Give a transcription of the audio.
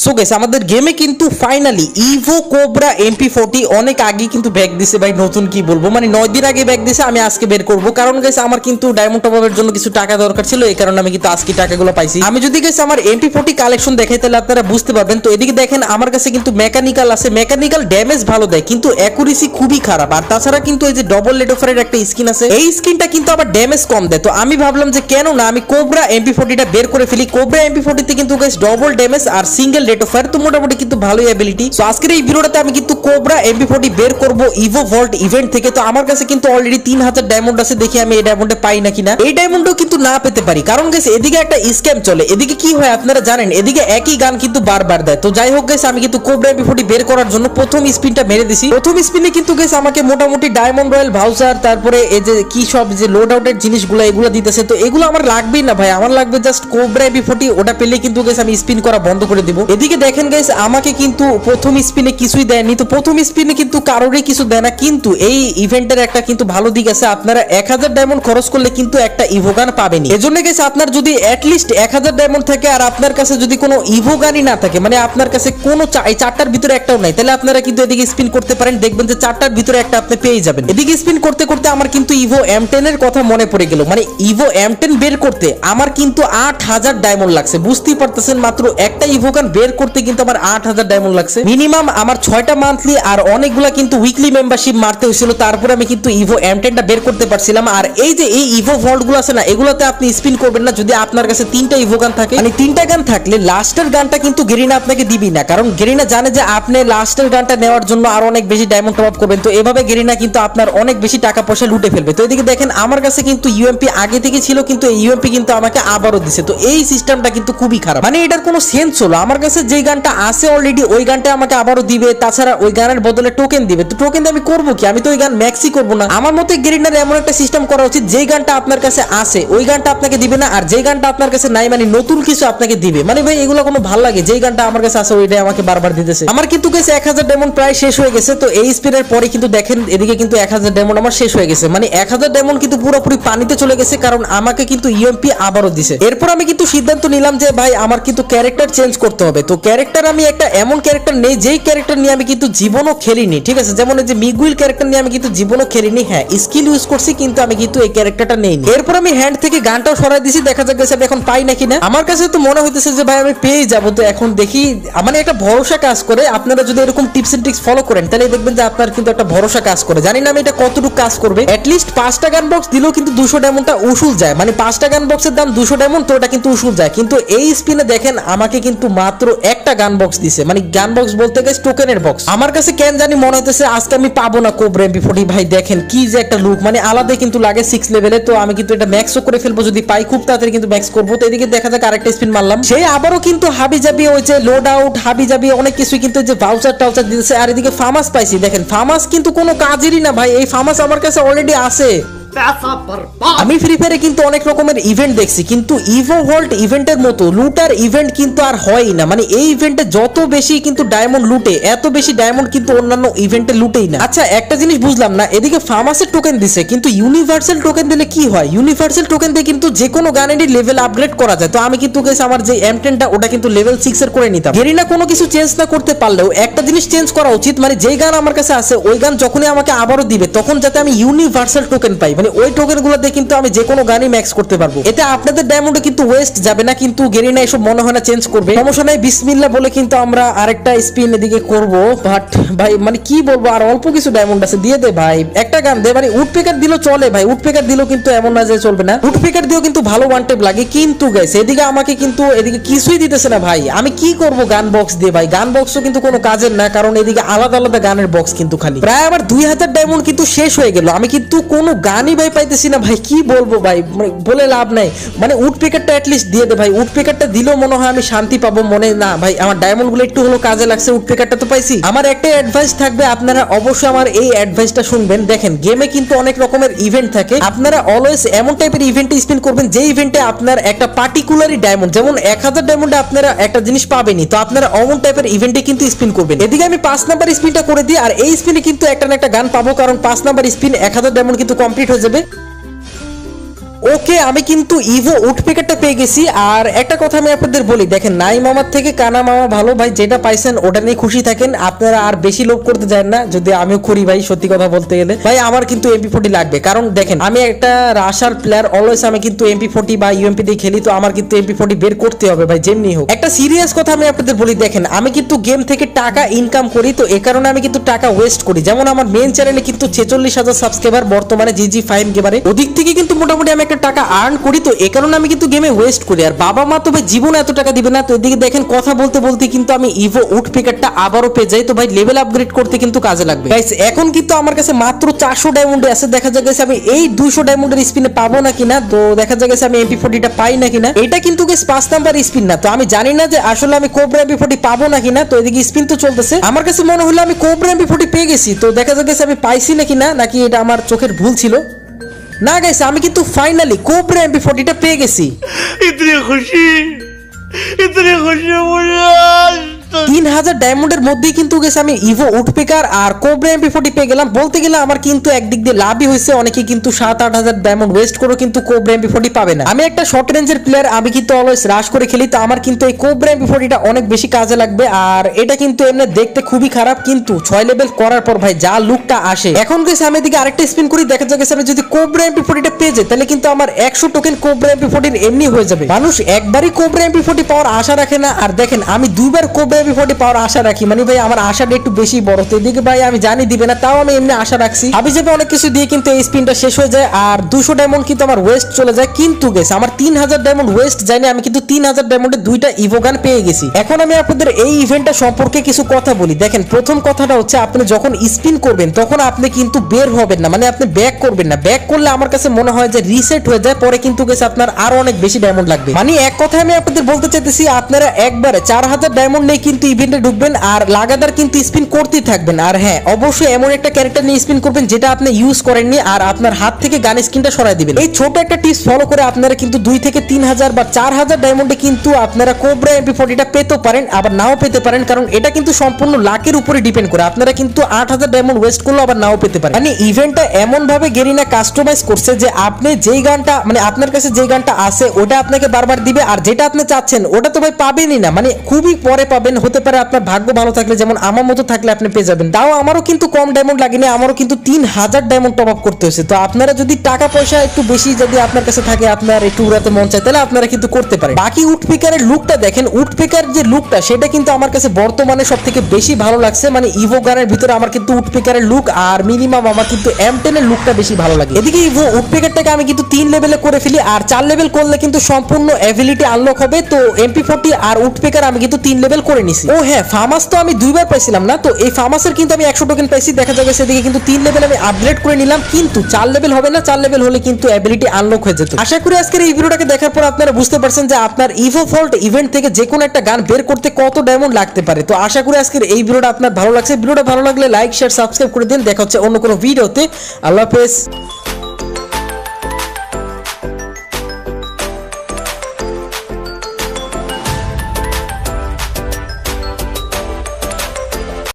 So guys আমাদের গেমে কিন্তু ফাইনালি ইভো কোবরা MP40 অনেক আগে কিন্তু ব্যাক দিছে ভাই। নতুন কি বলবো, মানে 9 দিন আগে ব্যাক দিছে। আমি আজকে বের করব, কারণ গাইস আমার কিন্তু ডায়মন্ড টপ আপের জন্য কিছু টাকা দরকার ছিল, এই কারণে আমি কিন্তু আজকে টাকাগুলো পাইছি। আমি যদি গাইস আমার MP40 কালেকশন দেখাই তাহলে আপনারা বুঝতে পারবেন। তো এদিকে দেখেন আমার কাছে কিন্তু মেকানিক্যাল আছে, মেকানিক্যাল ড্যামেজ ভালো দেয় কিন্তু অ্যাকুরেসি খুবই খারাপ। আর তাছাড়া কিন্তু এই যে ডবল লেড অফারের একটা স্কিন আছে, এই স্কিনটা কিন্তু আবার ড্যামেজ কম দেয়। তো আমি ভাবলাম যে কেন না আমি কোবরা MP40 টা বের করে ফেলি। কোবরা MP40 তে কিন্তু গাইস ডবল ড্যামেজ আর সিঙ্গেল রেট অফ ফায়ার, তো মোটামুটি কিন্তু ভালোই অ্যাবিলিটি। সো আজকের এই ভিডিওটাতে আমি কিন্তু কোবরা MP40 বের করব ইভো ভল্ট ইভেন্ট থেকে। তো আমার কাছে কিন্তু অলরেডি 3000 ডায়মন্ড আছে, দেখি আমি এই ডায়মন্ডে পাই নাকি না। এই ডায়মন্ডও কিন্তু না পেতে পারি, কারণ গাইস এদিকে একটা স্ক্যাম চলে। এদিকে কি হয় আপনারা জানেন, এদিকে একই গান কিন্তু বারবার দেয়। তো যাই হোক গাইস আমি কিন্তু কোবরা MP40 বের করার জন্য প্রথম স্পিনটা মেরে দিছি। প্রথম স্পিনে কিন্তু গাইস আমাকে মোটামুটি ডায়মন্ড রয়্যাল ভাউচার, তারপরে এই যে কি সব যে লোড আউটের জিনিসগুলো এগুলো দিতেছে। তো এগুলো আমার লাগবেই না ভাই, আমার লাগবে জাস্ট কোবরা MP40। ওটা পেলে কিন্তু গাইস আমি স্পিন করা বন্ধ করে দিব। এদিকে দেখেন গাইস আমাকে কিন্তু প্রথম স্পিনে কিছুই দেয়নি। তো প্রথম স্পিনে কিন্তু কারোরই কিছু দেয় না, কিন্তু এই ইভেন্টের একটা কিন্তু ভালো দিক আছে, আপনারা 1000 ডায়মন্ড খরচ করলে কিন্তু একটা ইভোগান পাবেন। এজন্য গাইস আপনার যদি অ্যাটলিস্ট 1000 ডায়মন্ড থাকে আর আপনার কাছে যদি কোনো ইভোগানই না থাকে, মানে আপনার কাছে কোনো চারটার ভিতরে একটাও নাই, তাহলে আপনারা কিন্তু এদিকে স্পিন করতে পারেন, দেখবেন যে চারটার ভিতরে একটা আপনি পেয়ে যাবেন। এদিকে স্পিন করতে করতে আমার কিন্তু ইভো M10 এর কথা মনে পড়ে গেল। মানে ইভো M10 বের করতে আমার কিন্তু 8000 ডায়মন্ড লাগছে, বুঝতেই পারতেছেন। মাত্র একটা ইভোগান বের করতে কিন্তু আমার 8000 ডায়মন্ড লাগছে। মিনিমাম আমার 6টা মান্থলি আর অনেকগুলা কিন্তু উইকলি মেম্বারশিপ মারতে হয়েছিল, তারপরে আমি কিন্তু ইভো M10 টা বের করতে পারছিলাম। আর এই যে এই ইভো ভল্ট গুলো আছে না, এগুলোতে আপনি স্পিন করবেন না যদি আপনার কাছে 3টা ইভো গান থাকে। মানে 3টা গান থাকলে লাস্টের গানটা কিন্তু গেরিনা আপনাকে দিবি না, কারণ গেরিনা জানে যে আপনি লাস্টের গানটা নেওয়ার জন্য আর অনেক বেশি ডায়মন্ড টপ আপ করবেন। তো এভাবে গেরিনা কিন্তু আপনার অনেক বেশি টাকা পয়সা লুটে ফেলবে। তো এদিকে দেখেন আমার কাছে কিন্তু ইউএমপি আগে থেকে ছিল, কিন্তু এই ইউএমপি কিন্তু আমাকে আবারও দিছে। তো এই সিস্টেমটা কিন্তু খুবই খারাপ, মানে এটার কোনো সেন্স হলো। আমার কাছে যে গানটা আছে অলরেডি ওই গানটা আমাকে আবারও দিবে, তাছাড়া ওই গানের বদলে টোকেন দিবে। তো টোকেন দিয়ে আমি করবো কি, আমি তো ওই গান ম্যাক্সই করবো না। আমার মতে গেরিনার এমন একটা সিস্টেম করা উচিত, যেই গানটা আপনার কাছে আছে ওই গানটা আপনাকে দিবে না, আর যেই গানটা আপনার কাছে নাই মানে নতুন কিছু আপনাকে দিবে। মানে ভাই এগুলো কোনো ভালো লাগে, যেই গানটা আমার কাছে আছে ওইটাই আমাকে বারবার দিতেছে। আমার কিন্তু গেছে 1000 ডায়মন্ড প্রায় শেষ হয়ে গেছে। তো এই স্পিনের পরে কিন্তু দেখেন এদিকে কিন্তু 1000 ডায়মন্ড আমার শেষ হয়ে গেছে। মানে 1000 ডায়মন্ড কিন্তু পুরোপুরি পানিতে চলে গেছে, কারণ আমাকে কিন্তু ইউএমপি আবারও দিছে। এরপর আমি কিন্তু সিদ্ধান্ত নিলাম যে ভাই আমার কিন্তু ক্যারেক্টার চেঞ্জ করতে হবে। তো ক্যারেক্টার আমি একটা এমন ক্যারেক্টার নেই যেই ক্যারেক্টার নিয়ে আমি কিন্তু জীবনও খেলিনি, ঠিক আছে। যেমন এই যে মিগুইল ক্যারেক্টার নিয়ে আমি কিন্তু জীবনও খেলিনি। হ্যাঁ স্কিল ইউজ করছি, কিন্তু আমি কিন্তু এই ক্যারেক্টারটা নেইনি। এরপর আমি হ্যান্ড থেকে গানটাও সরাই দিছি, দেখা যাক আমি এখন পাই নাকি না। আমার কাছে তো মনে হইতেছে যে ভাই আমি পেয়ে যাবো। তো এখন দেখি, মানে একটা ভরসা কাজ করে। আপনারা যদি এরকম টিপস এন্ড ট্রিক্স ফলো করেন তাহলে দেখবেন যে আপনার কিন্তু একটা ভরসা কাজ করে। জানি না আমি এটা কতটুকু কাজ করবে। অ্যাটলিস্ট 5টা গান বক্স দিলেও কিন্তু 200 ডায়মন্ডটা উসুল যায়। মানে 5টা গান বক্সের দাম 200 ডায়মন্ড, তো এটা কিন্তু উসুল যায়। কিন্তু এই স্পিনে দেখেন আমাকে কিন্তু মাত্র একটা গান বক্স দিছে। মানে গান বক্স বলতে গেছে টোকেনের বক্স। আমার কাছে কেন জানি মনে হইতেছে আজকে আমি পাবো না কোবরা MP40। ভাই দেখেন কি যে একটা লুক, মানে আলাদা কিন্তু লাগে 6 লেভেলে। তো আমি কিন্তু এটা ম্যাক্সও করে ফেলবো, যদি পাই খুব তাড়াতাড়ি কিন্তু ম্যাক্স করবো। তো এদিকে দেখা যাক আরেকটা স্পিন মারলাম, সেই আবারও কিন্তু হাবি জাবি ওই যে লোড আউট হাবি জাবি অনেক কিছু কিন্তু যে ভাউচার টাউচার দিতেছে। আর এদিকে ফার্মাস পাইছি, দেখেন ফার্মাস কিন্তু কোনো কাজেরই না ভাই। এই ফার্মাস আমার কাছে অলরেডি আছে। আমি ফ্রি ফায়ারে কিন্তু অনেক রকমের ইভেন্ট দেখছি, কিন্তু ইভো ভল্ট ইভেন্টের মতো লুটার ইভেন্ট কিন্তু আর হয়ই না। মানে এই ইভেন্টে যত বেশি কিন্তু ডায়মন্ড লুটে, এত বেশি ডায়মন্ড কিন্তু অন্যান্য ইভেন্টে লুটেই না। আচ্ছা একটা জিনিস বুঝলাম না, এদিকে ফার্মাসের টোকেন দিছে, কিন্তু ইউনিভার্সাল টোকেন দিলে কি হয়? ইউনিভার্সাল টোকেন দিয়ে কিন্তু যে কোনো গানেরই লেভেল আপগ্রেড করা যায়। তো আমি কিন্তু গেছি আমার যে M10টা ওটা কিন্তু লেভেল 6 এর করে নিতাম। গেরিনা কোনো কিছু চেঞ্জ না করতে পারলেও একটা জিনিস চেঞ্জ করা উচিত, মানে যেই গান আমার কাছে আছে ওই গান যখনই আমাকে আবারও দিবে তখন যাতে আমি ইউনিভার্সাল টোকেন পাই। মানে ওই টোকেনগুলো দিয়ে কিন্তু আমি যে কোনো গানই ম্যাক্স করতে পারবো। এতে আপনাদের ডায়মন্ডে কিন্তু ওয়েস্ট যাবে না। কিন্তু গেরিনা এসব মনে হয় না চেঞ্জ করবে। সমস্যা নাই, বিসমিল্লাহ বলে কিন্তু আমরা আরেকটা স্পিন এদিকে করব। বাট ভাই মানে কি বলবো, আর অল্প কিছু ডায়মন্ড আছে, দিয়ে দে ভাই একটা গান দে। মানে উডপেকার দিলেও চলে ভাই, উডপেকার দিলেও কিন্তু এমন না যে চলবে না। উডপেকার দিয়েও কিন্তু ভালো ওয়ান টেপ লাগে। কিন্তু গাইস এদিকে আমাকে কিন্তু এদিকে কিছুই দিতেছে না ভাই। আমি কি করব গান বক্স দিয়ে? ভাই গান বক্সও কিন্তু কোনো কাজের না, কারণ এদিকে আলাদা আলাদা গানের বক্স কিন্তু খালি। প্রায় আবার 2000 ডায়মন্ড কিন্তু শেষ হয়ে গেল, আমি কিন্তু কোনো গানই ভাই পাইতেছি না। ভাই কি বলবো ভাই, মানে বলে লাভ নাই। মানে উডপেকারটা অ্যাটলিস্ট দিয়ে দে ভাই। উডপেকারটা দিলেও মনে হয় আমি শান্তি পাবো মনে। না ভাই আমার ডায়মন্ড গুলো একটু হলো কাজে লাগছে, উডপেকারটা তো পাইছি। আমার একটা অ্যাডভাইস থাকবে, আপনারা অবশ্যই আমার এই অ্যাডভাইসটা শুনবেন। দেখেন গেমে কিন্তু অনেক রকমের ইভেন্ট থাকে, আপনারা অলওয়েজ এমন টাইপের ইভেন্টে স্পিন করবেন যে ইভেন্টে আপনার একটা পার্টিকুলারই ডায়মন্ড, যেমন 1000 ডায়মন্ডে আপনারা একটা জিনিস পাবেনই। তো আপনারা অমন টাইপের ইভেন্টে কিন্তু স্পিন করবেন। এদিকে আমি 5 নাম্বার স্পিনটা করে দিই, আর এই স্পিনে কিন্তু একটা না একটা গান পাবো, কারণ 5 নাম্বার স্পিন 1000 ডায়মন্ড কিন্তু কমপ্লিট হয়ে যাবে। ওকে, আমি কিন্তু ইভো উডপেকারটা পেয়ে গেছি। আর একটা কথা আমি আপনাদের বলি, দেখেন নাই মামার থেকে কানা মামা ভালো ভাই, যেটা পাইছেন ওটা নিয়ে খুশি থাকেন, আপনারা আর বেশি লোভ করতে যান না। যদি আমিও করি ভাই, সত্যি কথা বলতে গেলে ভাই আমার কিন্তু MP40 লাগবে, কারণ দেখেন আমি একটা রাশার প্লেয়ার, অলওয়েজ আমি কিন্তু MP40 বা ইউএমপি দিয়ে খেলি, তো আমার কিন্তু MP40 বের করতে হবে ভাই যেমনি হোক। একটা সিরিয়াস কথা আমি আপনাদের বলি, দেখেন আমি কিন্তু গেম থেকে টাকা ইনকাম করি, তো এই কারণে আমি কিন্তু টাকা ওয়েস্ট করি। যেমন আমার মেন চ্যানেলে কিন্তু 46,000 সাবস্ক্রাইবার বর্তমানে, GG5 গেমারে, ওদিক থেকে কিন্তু মোটামুটি আমি একটা টাকা আর্ন করি, তো এই কারণে আমি কিন্তু গেমে ওয়েস্ট করি। আর বাবা মা তো ভাই জীবনে এত টাকা দিবে না। তো এদিকে দেখেন কথা বলতে বলতে কিন্তু আমি ইভো উডপেকারটা আবারও পেয়ে যাই, তো ভাই লেভেল আপগ্রেড করতে কিন্তু কাজে লাগবে গাইস। এখন কিন্তু আমার কাছে মাত্র 400 ডায়মন্ড আছে, দেখা যাক গাইস আমি এই 200 ডায়মন্ডের স্পিনে পাবো না কিনা, তো দেখা যাক গাইস আমি MP40টা পাই না কিনা। এটা কিন্তু গাইস 5 নাম্বার স্পিন না, তো আমি জানি না যে আসলে আমি কোবরা MP40 পাবো না কিনা। তো এদিকে স্পিন তো চলতেছে, আমার কাছে মনে হলো আমি কোবরা MP40 পেয়ে গেছি, তো দেখা যাক গাইস আমি পাইছি না কিনা, নাকি এটা আমার চোখের ভুল ছিল। না গাইস, আমি কিন্তু ফাইনালি কোবরা MP40টা পেয়ে গেছি। इतनी खुशी मुझे आज 3000 ডায়মন্ডের মধ্যেই কিন্তু গেছে আমি ইভো উডপেকার আর কোবরা MP40 পেয়ে গেলাম। বলতে গেলে আমার কিন্তু একদিক দিয়ে লাভই হয়েছে, অনেকে কিন্তু 7-8 হাজার ডায়মন্ড ওয়েস্ট করে কিন্তু কোবরা MP40 পাবে না। আমি একটা শর্ট রেঞ্জের প্লেয়ার, আমি কিন্তু অলওয়েজ রাশ করে খেলি, তো আমার কিন্তু এই কোবরা MP40টা অনেক বেশি কাজে লাগবে। আর এটা কিন্তু এমনি দেখতে খুবই খারাপ, কিন্তু 6 লেভেল করার পর ভাই যা লুকটা আসে। এখন গেছে আমি এদিকে আরেকটা স্পিন করি, দেখা যাক আমি যদি কোবরা MP40টা পেয়ে যাই, তাহলে কিন্তু আমার 100 টোকেন কোবরা MP40 এমনি হয়ে যাবে। মানুষ একবারই কোবরা MP40 পাওয়ার আশা রাখে না, আর দেখেন আমি দুইবার কোবরা MP40 পাওয়ার আশা রাখি, মানে ভাই আমার আশাটা একটু বেশি বড়। তো এদিকে ভাই আমি জানি দিবে না, তাও আমি এমনি আশা রাখছি। হাবি যাবে অনেক কিছু দিয়ে কিন্তু এই স্পিনটা শেষ হয়ে যায়, আর 200 ডায়মন্ড কিন্তু আমার ওয়েস্ট চলে যায়। কিন্তু গেছে আমার 3000 ডায়মন্ড ওয়েস্ট যায়নি, আমি কিন্তু 3000 ডায়মন্ডে 2টা ইভোগান পেয়ে গেছি। এখন আমি আপনাদের এই ইভেন্টটা সম্পর্কে কিছু কথা বলি। দেখেন প্রথম কথাটা হচ্ছে, আপনি যখন স্পিন করবেন তখন আপনি কিন্তু বের হবেন না, মানে আপনি ব্যাক করবেন না। ব্যাক করলে আমার কাছে মনে হয় যে রিসেট হয়ে যায়, পরে কিন্তু গেছে আপনার আরো অনেক বেশি ডায়মন্ড লাগবে। মানে এক কথায় আমি আপনাদের বলতে চাইতেছি, আপনারা একবারে 4000 ডায়মন্ড নিয়ে কিন্তু ইভেন্টে ঢুকবেন আর লাগাতার কিন্তু স্পিন করতেই থাকবেন। আর হ্যাঁ, অবশ্যই এমন একটা ক্যারেক্টার নিয়ে স্পিন করবেন যেটা আপনি ইউজ করেননি, আর আপনার হাত থেকে গান স্কিনটা সরাই দিবেন। এই ছোট একটা টিপস ফলো করে আপনারা কিন্তু 2 থেকে 3000 বা 4000 ডায়মন্ডে কিন্তু আপনারা কোবরা MP40টা পেতে পারেন, আবার নাও পেতে পারেন, কারণ এটা কিন্তু সম্পূর্ণ লাকের উপরে ডিপেন্ড করে। আপনারা কিন্তু 8000 ডায়মন্ড ওয়েস্ট করলে আবার নাও পেতে পারেন। মানে ইভেন্টটা এমন ভাবে গেরিনা কাস্টমাইজ করছে যে আপনি যেই গানটা, মানে আপনার কাছে যেই গানটা আছে ওটা আপনাকে বারবার দিবে, আর যেটা আপনি চাচ্ছেন ওটা তো ভাই পাবেনই না, মানে খুবই পরে পাবেন। হতে পারে আপনার ভাগ্য ভালো থাকলে, যেমন আমার মতো থাকলে আপনি পেয়ে যাবেন। তাও আমারও কিন্তু কম ডায়মন্ড লাগেনি, আমারও কিন্তু 3000 ডায়মন্ড টপ আপ করতে হয়েছে। তো আপনারা যদি টাকা পয়সা একটু বেশি যদি আপনার কাছে থাকে, আপনার একটু উড়াতে মন চায়, তাহলে আপনারা কিন্তু করতে পারেন। বাকি উডপেকারের লুকটা দেখেন, উডপেকার যে লুকটা সেটা কিন্তু আমার কাছে বর্তমানে সব থেকে বেশি ভালো লাগছে। মানে ইভো গানের ভিতরে আমার কিন্তু উডপেকারের লুক আর মিনিমাম আমার কিন্তু M10 এর লুকটা বেশি ভালো লাগে। এদিকে ইভো উডপেকারটাকে আমি কিন্তু 3 লেভেলে করে ফেলি, আর 4 লেভেল করলে কিন্তু সম্পূর্ণ এবিলিটি আনলক হবে। তো MP40 আর উডপেকার আমি কিন্তু 3 লেভেল করে নিছি। ও হ্যাঁ, ফার্মাস তো আমি 2বার পাইছিলাম না, তো এই ফার্মাসের কিন্তু আমি 100 টোকেন পাইছি। দেখা যাবে সেদিকে কিন্তু 3 লেভেল আমি আপগ্রেড করে নিলাম, কিন্তু 4 লেভেল হবে না। 4 লেভেল হলে কিন্তু এবিলিটি আনলক হয়ে যেত। আশা করি আজকের এই ভিডিওটাকে দেখার পর আপনারা বুঝতে পারছেন যে আপনার ইভো ফল্ট ইভেন্ট থেকে যে কোনো একটা গান বের করতে কত ডায়মন্ড লাগতে পারে। তো আশা করি আজকের এই ভিডিওটা আপনার ভালো লাগছে। ভিডিওটা ভালো লাগলে লাইক শেয়ার সাবস্ক্রাইব করে দিন। দেখা হচ্ছে অন্য কোনো ভিডিওতে। আল্লাহ হাফেজ।